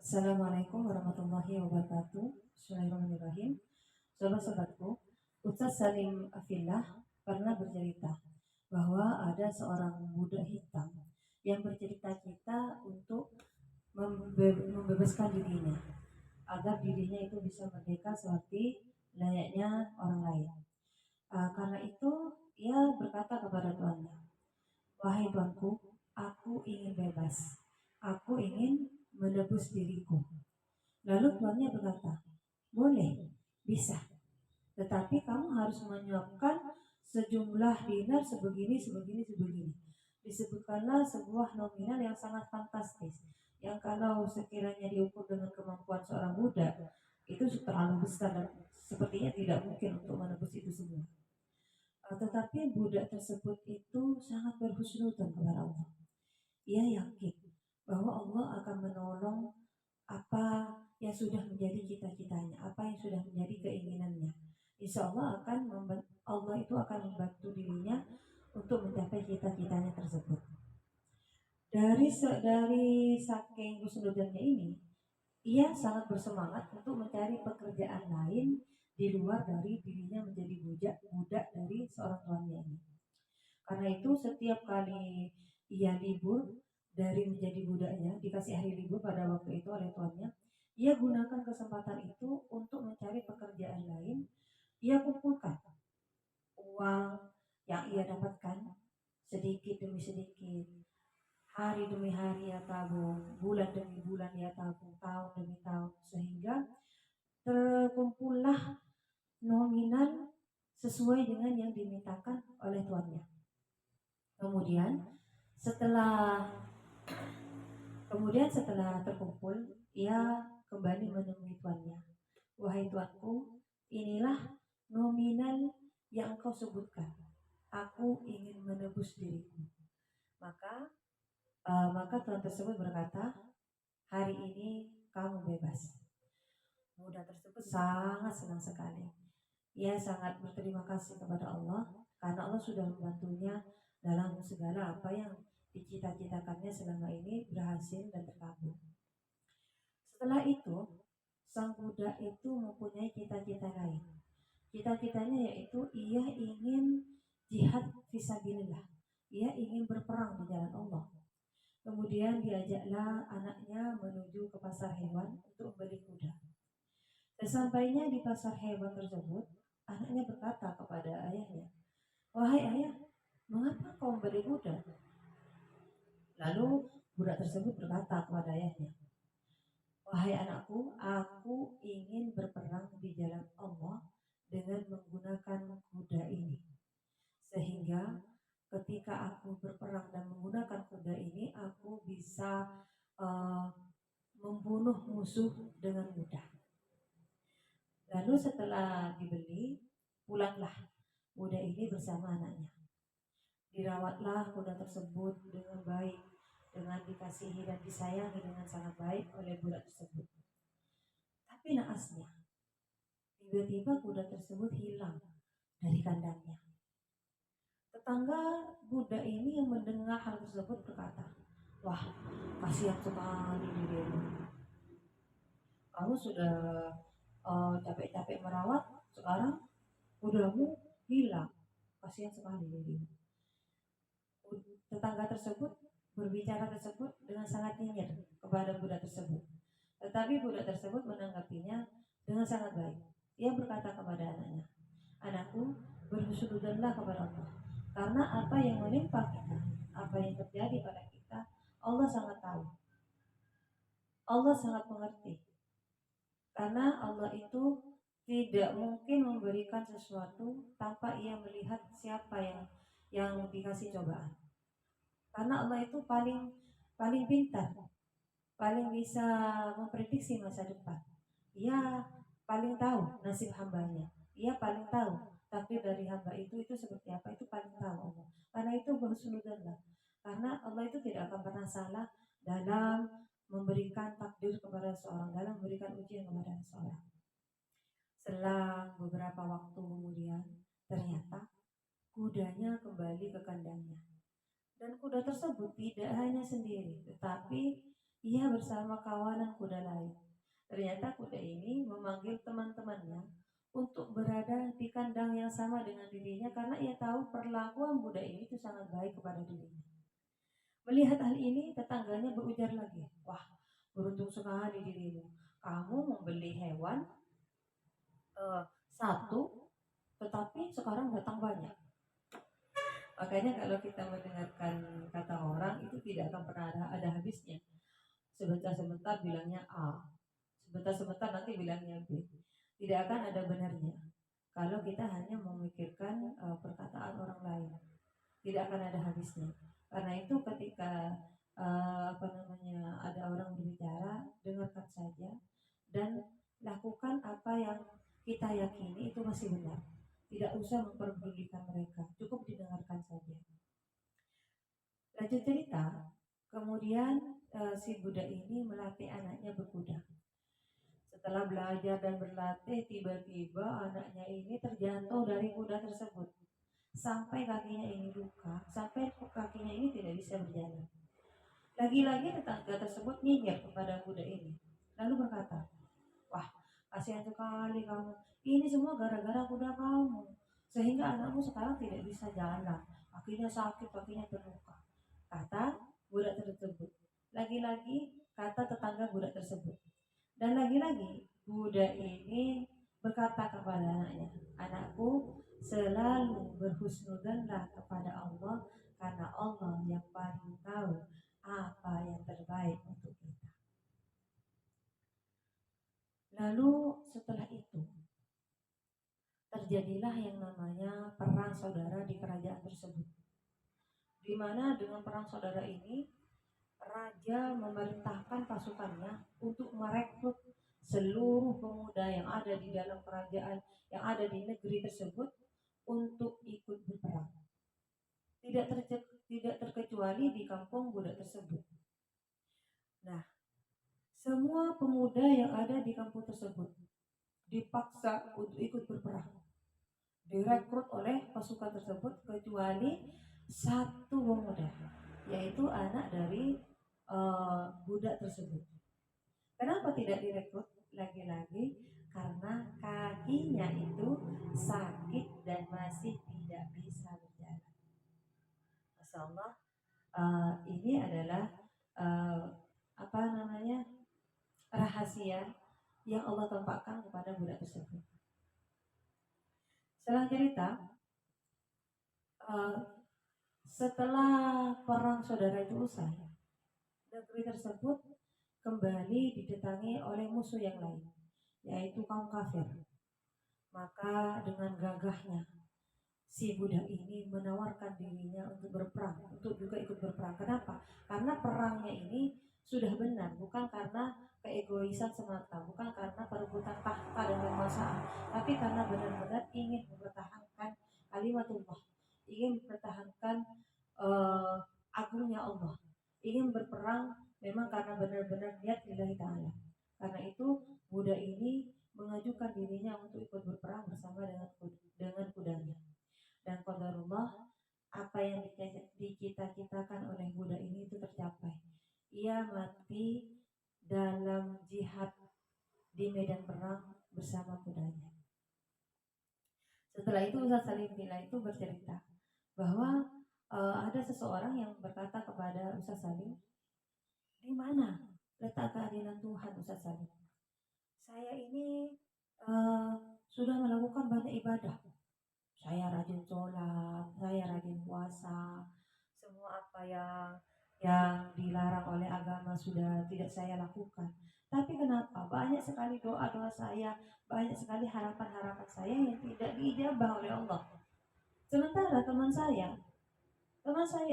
Assalamualaikum warahmatullahi wabarakatuh. Bismillahirrahmanirrahim. Sobat-sobatku, Ustaz Salim Afillah pernah bercerita bahwa ada seorang budak hitam yang bercerita-cerita untuk membebaskan dirinya agar dirinya itu bisa merdeka seperti layaknya orang lain. Karena itu ia berkata kepada tuannya, "Wahai tuanku, aku ingin bebas. Aku ingin menebus diriku." Lalu tuannya berkata, "Boleh, bisa. Tetapi kamu harus menyiapkan sejumlah dinar sebegini, sebegini, sebegini." Disebutkanlah sebuah nominal yang sangat fantastis, yang kalau sekiranya diukur dengan kemampuan seorang budak, itu terlalu besar dan sepertinya tidak mungkin untuk menebus itu semua. Tetapi budak tersebut itu sangat berhusnudzon kepada Allah. Ia yakin bahwa Allah akan menolong apa yang sudah menjadi cita-citanya, apa yang sudah menjadi keinginannya. Insya Allah Allah itu akan membantu dirinya untuk mencapai cita-citanya tersebut. Dari saking husnudzonnya ini, ia sangat bersemangat untuk mencari pekerjaan lain di luar dari dirinya menjadi budak dari seorang tuannya ini. Karena itu setiap kali ia libur dari menjadi budaknya, dikasih hari libur pada waktu itu oleh tuannya, ia gunakan kesempatan itu untuk mencari pekerjaan lain. Ia kumpulkan uang yang ia dapatkan sedikit demi sedikit, hari demi hari ia tabung, bulan demi bulan ia tabung, tahun demi tahun, sehingga terkumpullah nominal sesuai dengan yang dimintakan oleh tuannya. Kemudian setelah setelah terkumpul, ia kembali menemui tuannya. "Wahai tuanku, inilah nominal yang engkau sebutkan. Aku ingin menebus diriku." Maka tuan tersebut berkata, "Hari ini kamu bebas." Budak tersebut sangat senang sekali. Ia sangat berterima kasih kepada Allah karena Allah sudah membantunya dalam segala apa yang dicita-citakannya selama ini berhasil dan terkabul. Setelah itu, sang budak itu mempunyai cita-cita lain. Cita-citanya yaitu ia ingin jihad fisabilillah. Ia ingin berperang di jalan Allah. Kemudian diajaklah anaknya menuju ke pasar hewan untuk membeli kuda. Sesampainya di pasar hewan tersebut, anaknya berkata kepada ayahnya, "Wahai ayah, mengapa kau membeli kuda?" Lalu budak tersebut berkata kepada ayahnya, "Wahai anakku, aku ingin berperang di jalan Allah dengan menggunakan kuda ini. Sehingga ketika aku berperang dan menggunakan kuda ini, aku bisa uh, membunuh musuh dengan mudah." Lalu setelah dibeli, pulanglah kuda ini bersama anaknya. Dirawatlah kuda tersebut dengan baik, dengan dikasihi dan disayangi dengan sangat baik oleh budak tersebut. Tapi naasnya, tiba-tiba kuda tersebut hilang dari kandangnya. Tetangga budak ini yang mendengar hal tersebut berkata, "Wah, kasihan sekali dirimu. Kamu sudah capek-capek merawat, sekarang kudamu hilang. Kasihan sekali dirimu." Tetangga tersebut berbicara tersebut dengan sangat nyinyir kepada budak tersebut. Tetapi budak tersebut menanggapinya dengan sangat baik. Ia berkata kepada anaknya, "Anakku, berhusnudzonlah kepada Allah. Karena apa yang menimpa kita, apa yang terjadi pada kita, Allah sangat tahu. Allah sangat mengerti. Karena Allah itu tidak mungkin memberikan sesuatu tanpa ia melihat siapa yang dikasih cobaan. Karena Allah itu paling paling pintar, paling bisa memprediksi masa depan. Ia paling tahu nasib hambanya. Ia paling tahu takdir dari hamba itu seperti apa, itu paling tahu Allah. Karena itu berhusnudzonlah. Karena Allah itu tidak akan pernah salah dalam memberikan takdir kepada seorang, dalam memberikan ujian kepada seseorang. Selang beberapa waktu kemudian, ternyata kudanya kembali ke kandangnya. Dan kuda tersebut tidak hanya sendiri, tetapi ia bersama kawanan kuda lain. Ternyata kuda ini memanggil teman-temannya untuk berada di kandang yang sama dengan dirinya karena ia tahu perlakuan kuda ini itu sangat baik kepada dirinya. Melihat hal ini, tetangganya berujar lagi, wah, beruntung sekali dirimu. Kamu membeli hewan satu, tetapi sekarang datang banyak. Makanya kalau kita mendengarkan kata orang itu tidak akan pernah ada habisnya. Sebentar-sebentar bilangnya A, sebentar-sebentar nanti bilangnya B. Tidak akan ada benarnya. Kalau kita hanya memikirkan perkataan orang lain, tidak akan ada habisnya. Karena itu ketika ada orang berbicara, dengarkan saja dan lakukan apa yang kita yakini itu masih benar. Tidak usah memperdulikan mereka, cukup didengarkan saja. Lanjut cerita, kemudian si Buddha ini melatih anaknya berkuda. Setelah belajar dan berlatih, tiba-tiba anaknya ini terjatuh dari kuda tersebut. Sampai kakinya ini luka, sampai kakinya ini tidak bisa berjalan. Lagi-lagi tetangga tersebut nyinyir kepada kuda ini. Lalu berkata, wah, kasihan sekali kamu. Ini semua gara-gara kuda kamu. Sehingga anakmu sekarang tidak bisa jalan. Kakinya sakit, kakinya terluka. Kata budak tersebut. Lagi-lagi kata tetangga budak tersebut. Dan lagi-lagi budak ini berkata kepada anaknya, anakku selalu berhusnudzanlah kepada Allah karena Allah yang paling tahu apa yang terbaik untuk kita. Lalu setelah itu terjadilah yang namanya perang saudara di kerajaan tersebut. Di mana dengan perang saudara ini raja memerintahkan pasukannya untuk merekrut seluruh pemuda yang ada di dalam kerajaan yang ada di negeri tersebut untuk ikut berperang. Tidak terkecuali di kampung budak tersebut. Nah, semua pemuda yang ada di kampung tersebut dipaksa untuk ikut berperang. Direkrut oleh pasukan tersebut kecuali satu pemuda, yaitu anak dari budak tersebut. Kenapa tidak direkrut? Lagi-lagi karena kakinya itu sakit dan masih tidak bisa berjalan. Masya Allah, ini adalah uh, rahasia yang Allah tampakkan kepada budak tersebut. Setelah cerita, setelah perang saudara itu usai, negeri tersebut kembali didatangi oleh musuh yang lain, yaitu kaum kafir. Maka dengan gagahnya si budak ini menawarkan dirinya untuk berperang, untuk juga ikut berperang. Kenapa? Karena perangnya ini sudah benar, bukan karena keegoisan semata, bukan karena perebutan tahta dan kekuasaan, tapi karena benar-benar ingin mempertahankan kalimatullah, ingin mempertahankan agungnya Allah, ingin berperang memang karena benar-benar niat lillahi ta'ala. Karena itu budak ini mengajukan dirinya untuk ikut berperang bersama dengan kudanya. Dan qadarullah, apa yang dicita-citakan oleh budak ini itu tercapai. Ia mati dalam jihad di medan perang bersama kudanya. Setelah itu Ustaz Salim Bila itu bercerita bahwa ada seseorang yang berkata kepada Ustaz Salim, di mana letak keadilan Tuhan Ustaz Salim? Saya ini sudah melakukan banyak ibadah. Saya rajin sholat, saya rajin puasa, semua apa yang dilarang oleh agama sudah tidak saya lakukan. Tapi kenapa banyak sekali doa-doa saya, banyak sekali harapan-harapan saya yang tidak diijabah oleh Allah. Sementara teman saya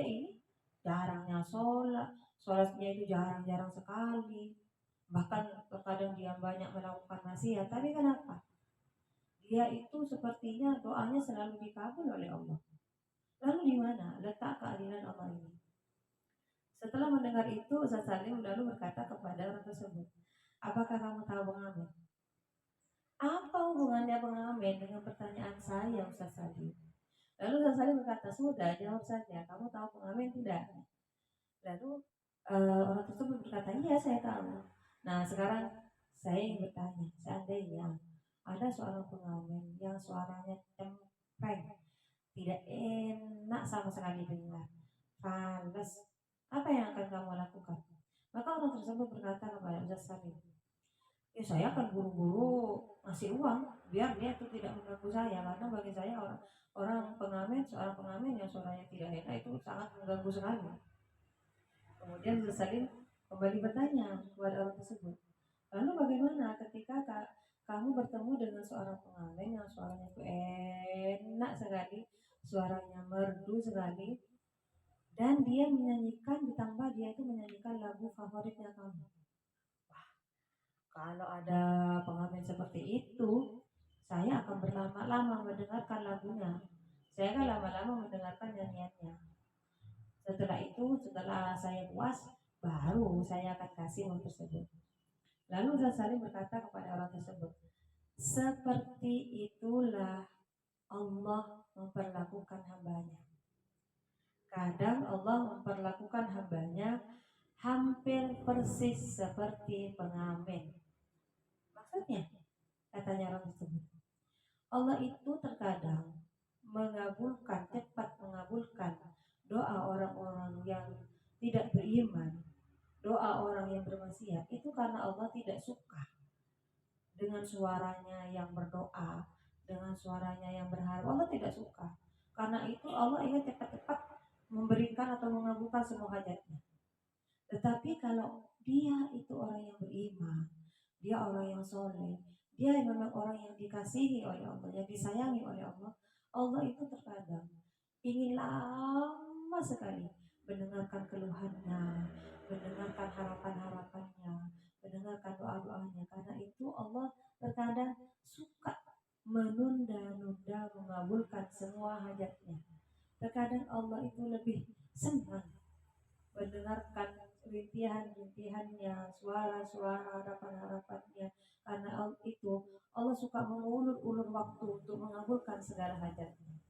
ini jarangnya sholat, sholatnya itu jarang-jarang sekali. Bahkan terkadang dia banyak melakukan maksiat. Tapi kenapa? Dia itu sepertinya doanya selalu dikabul oleh Allah. Lalu di mana letak keadilan Allah ini? Setelah mendengar itu, Ustaz Salim lalu berkata kepada orang tersebut, apakah kamu tahu pengamen? Apa hubungannya pengamen dengan pertanyaan saya, Ustaz Salim? Lalu Ustaz Salim berkata, sudah jawab saja, kamu tahu pengamen tidak? Lalu Orang tersebut berkata, iya saya tahu. Nah sekarang saya ingin bertanya, seandainya ada seorang pengamen yang suaranya cempreng, tidak enak sama sekali dengar, fals, apa yang akan kamu lakukan? Maka orang tersebut berkata kepada Ustaz Salim, ya saya akan buru-buru ngasih uang biar dia itu tidak mengganggu saya, karena bagi saya orang pengamen, seorang pengamen yang suaranya tidak enak itu sangat mengganggu sekali. Kemudian Salim kembali bertanya kepada orang tersebut, lalu bagaimana ketika kamu bertemu dengan seorang pengamen yang suaranya itu enak sekali, suaranya merdu sekali, dan dia menyanyikan, ditambah dia itu menyanyikan lagu favoritnya kamu. Kalau ada pengamen seperti itu, saya akan berlama-lama mendengarkan lagunya. Saya akan lama-lama mendengarkan nyanyiannya. Setelah itu, setelah saya puas, baru saya akan kasih uang tersebut. Lalu Ustaz Salim berkata kepada orang tersebut, seperti itulah Allah memperlakukan hambanya. Kadang Allah memperlakukan hambanya hampir persis seperti pengamen. Maksudnya, katanya orang tersebut, Allah itu terkadang cepat mengabulkan doa orang-orang yang tidak beriman, doa orang yang bermaksiat, itu karena Allah tidak suka dengan suaranya yang berdoa, dengan suaranya yang berharap. Allah tidak suka. Karena itu Allah ingin cepat-cepat memberikan atau mengabulkan semua hajatnya. Tetapi kalau dia itu orang yang beriman, dia orang yang soleh, dia memang orang yang dikasihi oleh Allah, yang disayangi oleh Allah, Allah itu terkadang ingin lama sekali mendengarkan keluhannya, mendengarkan harapan-harapannya, mendengarkan doa-doanya. Karena itu Allah terkadang suka menunda-nunda mengabulkan semua hajatnya. Terkadang Allah itu lebih senang mendengarkan rintihan-rintihannya, suara-suara harapan-harapannya. Karena itu Allah suka mengulur-ulur waktu untuk mengabulkan segala hajatnya.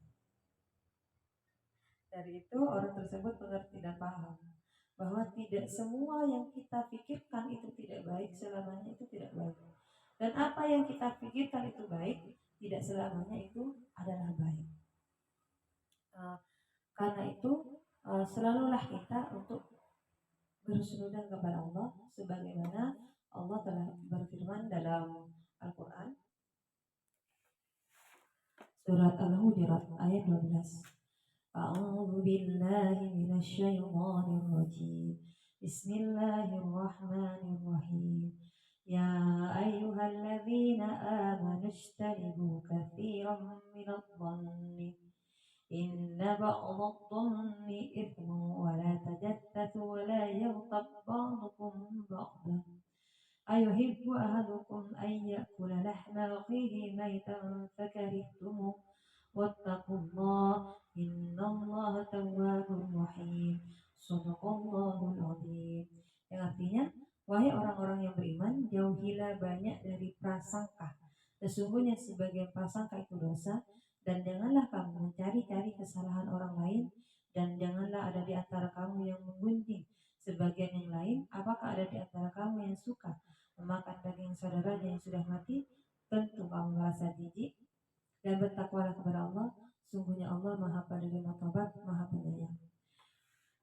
Dari itu orang tersebut mengerti dan paham bahwa tidak semua yang kita pikirkan itu tidak baik, selamanya itu tidak baik. Dan apa yang kita pikirkan itu baik, tidak selamanya itu adalah baik. Karena itu selalulah kita untuk bersujudan kepada Allah sebagaimana Allah telah berfirman dalam Al-Quran surat Al-Hujurat ayat 12. A'udzu billahi minasyaitonir rajim. Bismillahirrahmanirrahim. Ya ayyuhalladzina amanu ijtanibu katsiran minadh-dhanni inna ba'dadh-dhanni ithmun wa la tajassasu wa la yaghtab ba'dukum ba'dan ayuhibbu ahadukum an ya'kula lahma akhihi maytan fakarihtumuh wattaqullaha innallaha tawwabur rahim. Shadaqallahul azim. Yang artinya, wahai orang-orang yang beriman, jauhilah banyak dari prasangka. Sesungguhnya sebagian prasangka itu dosa, dan janganlah kamu mencari-cari kesalahan orang lain, dan janganlah ada di antara kamu yang menggunjing sebagian yang lain. Apakah ada di antara kamu yang suka memakan daging saudaranya yang sudah mati? Tentu kamu merasa jijik, dan bertakwalah kepada Allah. Sungguhnya Allah Maha Penerima Taubat, Maha Penyayang.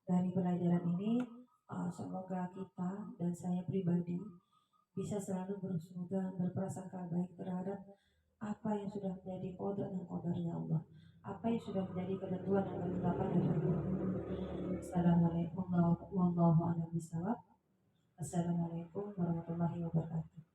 Dari pelajaran ini, semoga kita dan saya pribadi bisa selalu berprasangka baik terhadap apa yang sudah menjadi qada dan qadarnya Allah, apa yang sudah menjadi ketentuan dan ketetapan dari Allah. Assalamualaikum warahmatullahi wabarakatuh.